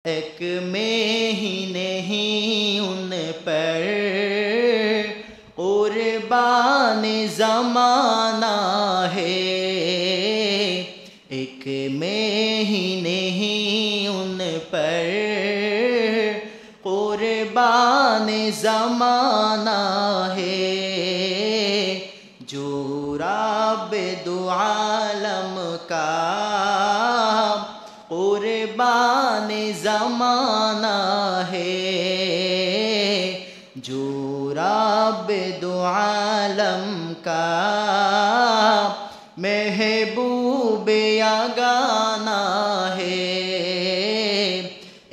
एक में ही नहीं उन पर कुर्बान ज़माना है। एक में ही नहीं उन पर कुर्बान ज़माना है। जो रब दो आलम का कुर्बान ज़माना है। जो रब दो आलम का महबूब यगाना है।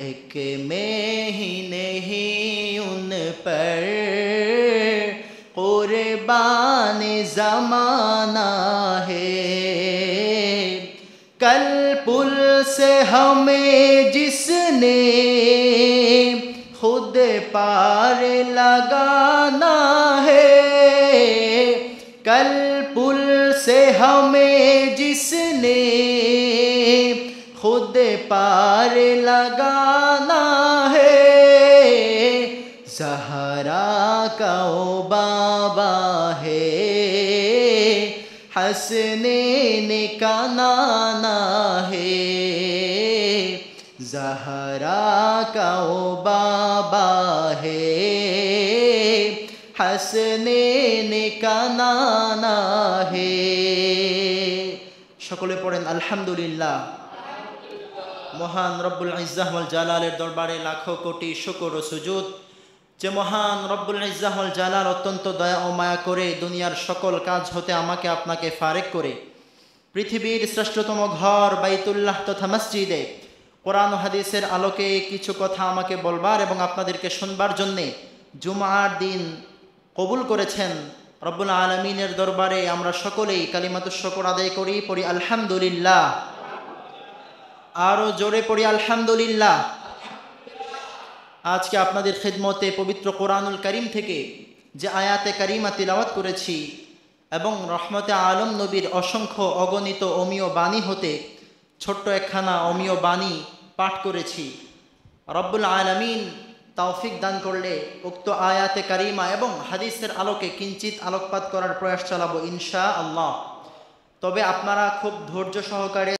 एक में ही नहीं उन पर कुर्बान ज़माना है। कल पुल से हमें जिसने खुद पार लगाना है। कल पुल से हमें जिसने खुद पार लगाना है। ज़हरा का ओ बाबा है, हसनैन का नाना है। ज़हरा का ओ बाबा है, हसनैन का नाना है। সকলে পড়েন আলহামদুলিল্লাহ। মহান রব্বুল ইজ্জাহ ওয়াল জালালের দরবারে লাখো কোটি শুকর ও সুজুদ যে মহান রব্বুল ইজ্জাহ ওয়াল জালাল অত্যন্ত দয়া ও মায়া করে দুনিয়ার সকল কাজ হতে আমাকে আপনাকে ফারেক করে পৃথিবীর শ্রেষ্ঠতম ঘর বাইতুল্লাহ তথা মসজিদে কোরআন ও হাদিসের আলোকে কিছু কথা আমাকে বলবার এবং আপনাদেরকে শুনবার জন্যে জুমার দিন কবুল করেছেন। রব্বুল আলামিনের দরবারে আমরা সকলেই কালিমাতুশ শুকর আদায় করি, পড়ি আলহামদুলিল্লাহ। আরও জোরে পড়ি আলহামদুলিল্লাহ। আজকে আপনাদের খিদমতে পবিত্র কোরআনুল কারীম থেকে যে আয়াতে কারিমা তিলাওয়াত করেছি এবং রহমতে আলম নবীর অসংখ্য অগণিত অমীয় বাণী হতে ছোট্ট একখানা অমীয় বাণী পাঠ করেছি। রব্বুল আলামিন তৌফিক দান করলে উক্ত আয়াতে কারিমা এবং হাদিসের আলোকে কিঞ্চিত আলোকপাত করার প্রয়াস চালাবো ইনশাআল্লাহ। তবে আপনারা খুব ধৈর্য সহকারে